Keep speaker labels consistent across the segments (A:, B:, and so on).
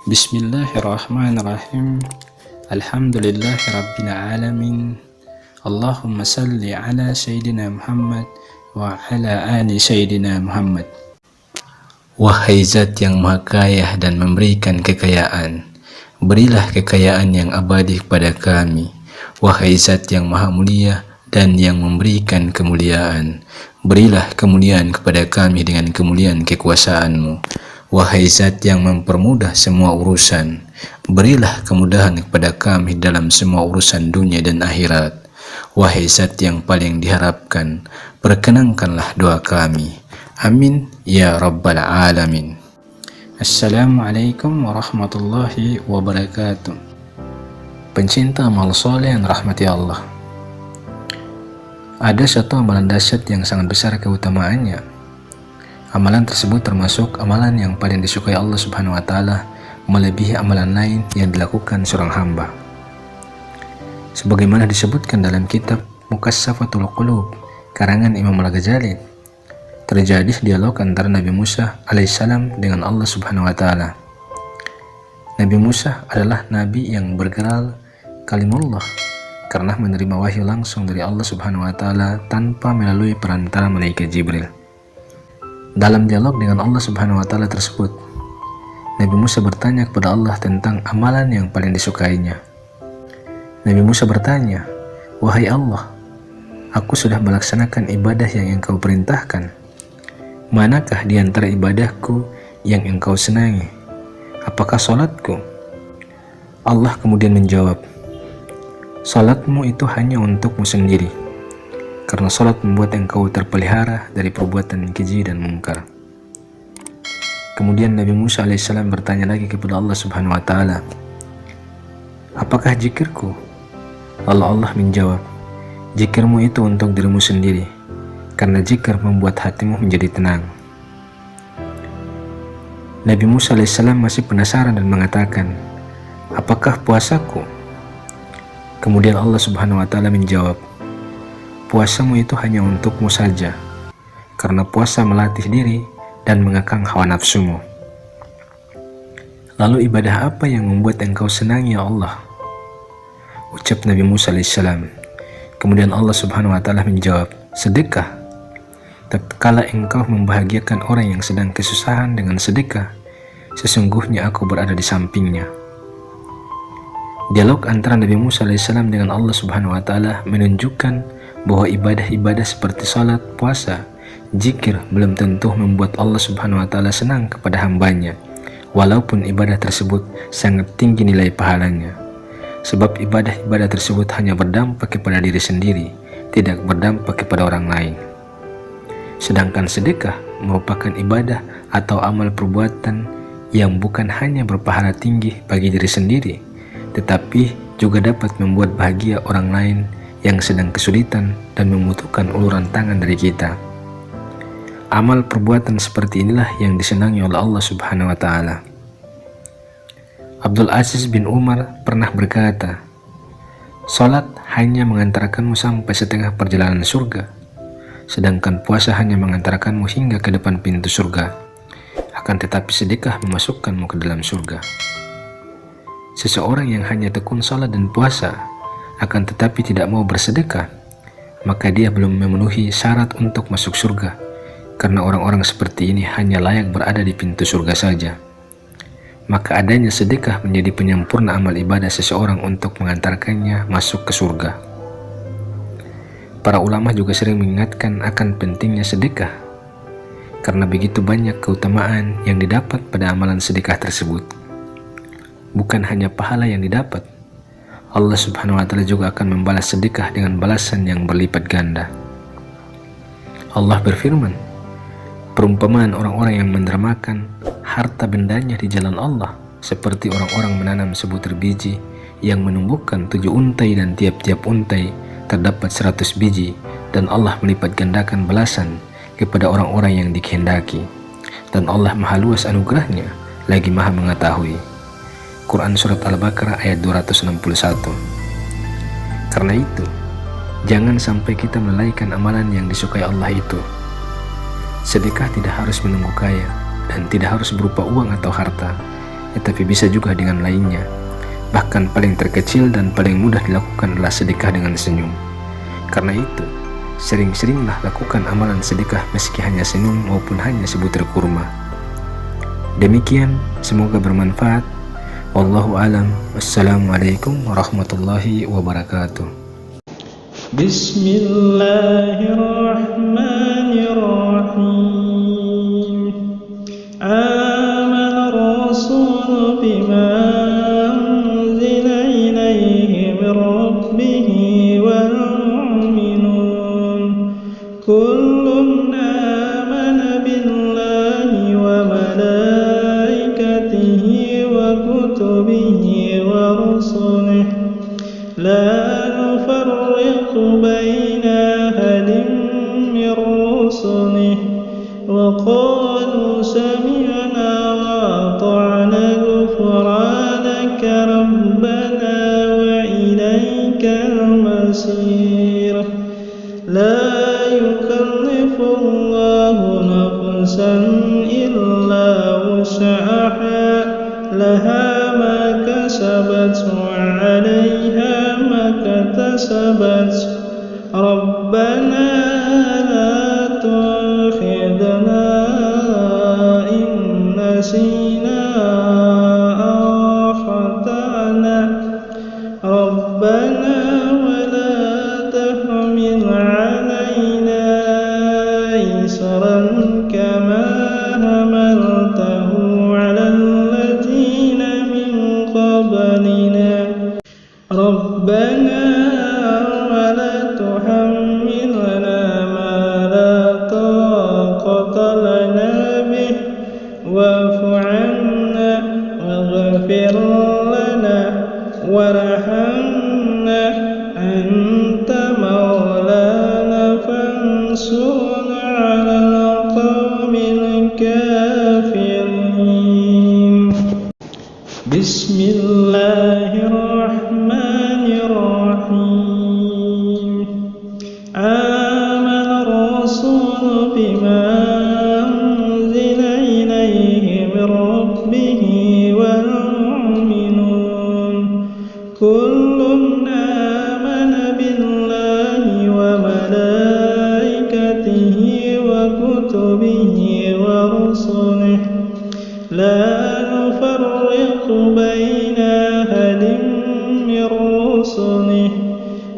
A: Bismillahirrahmanirrahim. Alhamdulillahi rabbil alamin. Allahumma salli ala Sayyidina Muhammad wa ala ali Sayyidina Muhammad. Wahai Zat yang Maha Kaya dan memberikan kekayaan, berilah kekayaan yang abadi kepada kami. Wahai Zat yang Maha Mulia dan yang memberikan kemuliaan, berilah kemuliaan kepada kami dengan kemuliaan kekuasaan-Mu. Wahai Zat yang mempermudah semua urusan, berilah kemudahan kepada kami dalam semua urusan dunia dan akhirat. Wahai Zat yang paling diharapkan, perkenankanlah doa kami. Amin ya Rabbal Alamin. Assalamualaikum warahmatullahi wabarakatuh. Pencinta amal soleh yang rahmati Allah, ada satu amalan dahsyat yang sangat besar keutamaannya. Amalan tersebut termasuk amalan yang paling disukai Allah Subhanahu wa Ta'ala, melebihi amalan lain yang dilakukan seorang hamba. Sebagaimana disebutkan dalam kitab Mukassafatul Qulub karangan Imam Al-Ghazali, terjadi dialog antara Nabi Musa alaihissalam dengan Allah Subhanahu wa Ta'ala. Nabi Musa adalah nabi yang bergerak kalimullah karena menerima wahyu langsung dari Allah Subhanahu wa Ta'ala tanpa melalui perantara malaikat Jibril. Dalam dialog dengan Allah Subhanahu wa Ta'ala tersebut, Nabi Musa bertanya kepada Allah tentang amalan yang paling disukainya. Nabi Musa bertanya, "Wahai Allah, aku sudah melaksanakan ibadah yang Engkau perintahkan. Manakah di antara ibadahku yang Engkau senangi? Apakah salatku?" Allah kemudian menjawab, "Salatmu itu hanya untukmu sendiri, karena salat membuat engkau terpelihara dari perbuatan keji dan mungkar." Kemudian Nabi Musa alaihissalam bertanya lagi kepada Allah Subhanahu wa Ta'ala, "Apakah zikirku?" Lalu Allah menjawab, "Zikirmu itu untuk dirimu sendiri, karena zikir membuat hatimu menjadi tenang." Nabi Musa alaihissalam masih penasaran dan mengatakan, "Apakah puasaku?" Kemudian Allah Subhanahu wa Ta'ala menjawab, "Puasamu itu hanya untukmu saja, karena puasa melatih diri dan mengekang hawa nafsumu." "Lalu ibadah apa yang membuat engkau senang ya Allah?" ucap Nabi Musa alaihissalam. Kemudian Allah Subhanahu wa Ta'ala menjawab, "Sedekah. Tatkala engkau membahagiakan orang yang sedang kesusahan dengan sedekah, sesungguhnya aku berada di sampingnya." Dialog antara Nabi Musa alaihissalam dengan Allah Subhanahu wa Ta'ala menunjukkan bahwa ibadah-ibadah seperti salat, puasa, zikir belum tentu membuat Allah Subhanahu wa Ta'ala senang kepada hambanya, walaupun ibadah tersebut sangat tinggi nilai pahalanya. Sebab ibadah-ibadah tersebut hanya berdampak kepada diri sendiri, tidak berdampak kepada orang lain. Sedangkan sedekah merupakan ibadah atau amal perbuatan yang bukan hanya berpahala tinggi bagi diri sendiri, tetapi juga dapat membuat bahagia orang lain yang sedang kesulitan dan membutuhkan uluran tangan dari kita. Amal perbuatan seperti inilah yang disenangi oleh Allah Subhanahu wa Ta'ala. Abdul Aziz bin Umar pernah berkata, "Salat hanya mengantarkanmu sampai setengah perjalanan surga, sedangkan puasa hanya mengantarkanmu hingga ke depan pintu surga. Akan tetapi sedekah memasukkanmu ke dalam surga." Seseorang yang hanya tekun salat dan puasa, akan tetapi tidak mau bersedekah, maka dia belum memenuhi syarat untuk masuk surga, karena orang-orang seperti ini hanya layak berada di pintu surga saja. Maka adanya sedekah menjadi penyempurna amal ibadah seseorang untuk mengantarkannya masuk ke surga. Para ulama juga sering mengingatkan akan pentingnya sedekah, karena begitu banyak keutamaan yang didapat pada amalan sedekah tersebut. Bukan hanya pahala yang didapat, Allah Subhanahu wa Ta'ala juga akan membalas sedekah dengan balasan yang berlipat ganda. Allah berfirman, "Perumpamaan orang-orang yang mendermakan harta bendanya di jalan Allah seperti orang-orang menanam sebutir biji yang menumbuhkan 7 untai, dan tiap-tiap untai terdapat 100 biji, dan Allah melipat gandakan balasan kepada orang-orang yang dikehendaki, dan Allah maha luas anugerahnya lagi maha mengetahui." Quran Surat Al-Baqarah ayat 261. Karena itu, Jangan sampai kita melalaikan amalan yang disukai Allah itu. Sedekah tidak harus menunggu kaya dan tidak harus berupa uang atau harta, tetapi bisa juga dengan lainnya. Bahkan paling terkecil dan paling mudah dilakukan adalah sedekah dengan senyum. Karena itu, sering-seringlah lakukan amalan sedekah meski hanya senyum maupun hanya sebutir kurma. Demikian, semoga bermanfaat. Wallahu alam. Wassalamualaikum warahmatullahi wabarakatuh.
B: Bismillahirrahmanirrahim. Amana ar-rasul bima unzila ilayhi min rabbih wal mu'minun kullun amana billahi wa malaikatihi wa kutubihi wa rusulihi la نفرق بين أحد من رسله وقالوا سمعنا وأطعنا غفرانك ربنا وإليك المصير لا يكلف الله نفسا إلا وسعها لها ما كسبت وعليها ما اكتسبت ربنا لا تؤاخذنا إن نسينا أو أخطأنا ربنا ولا تحمل علينا إصرا كما حملته على الذين من قبلنا ربنا ولا تحملنا ما لا طاقة لنا به واعف عنا واغفر لنا وارحمنا أنت مولانا فانصرنا على القوم الكافرين. بسم الله الرحمن الرحيم. آمن الرسول بما أنزل إليه من ربه والمؤمنون كل آمن بالله وملائكته وكتبه ورسله لا نفرق بين أحد من رسله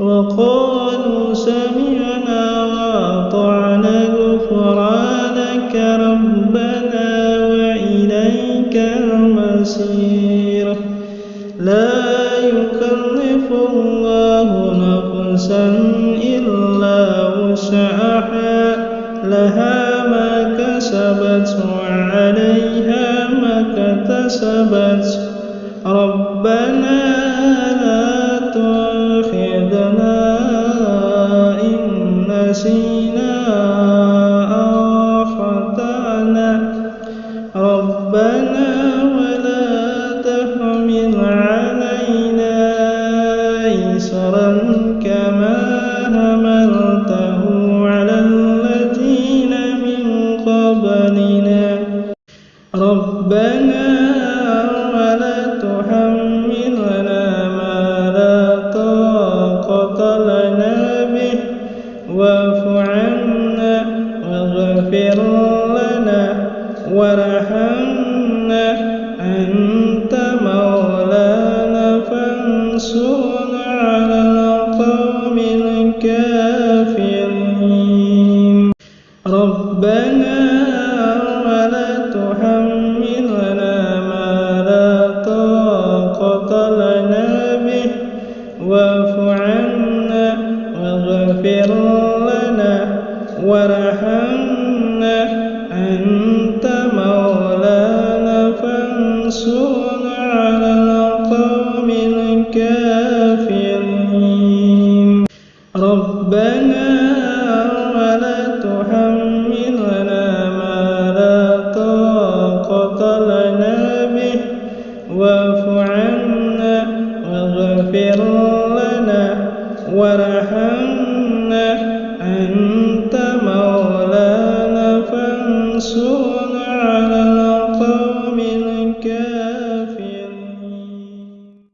B: وقالوا سمعنا وأطعنا غفرانك ربنا وإليك المصير لا يكلف الله نفسا إلا وسعها لها ما كسبت وعليها ما اكتسبت ربنا لا تؤاخذنا إن نسينا أو أخطأنا ربنا ولا تحمل علينا إصرا كما حملته على الذين من قبلنا ربنا ولا تحملنا ما لا طاقة لنا به واعف عنا واغفر لنا وارحمنا أنت مولانا فانصرنا على القوم الكافرين. ربنا ولا تحملنا ما لا طاقة لنا به واعف عنا واغفر لنا وارحمنا أنت مولانا فانصرنا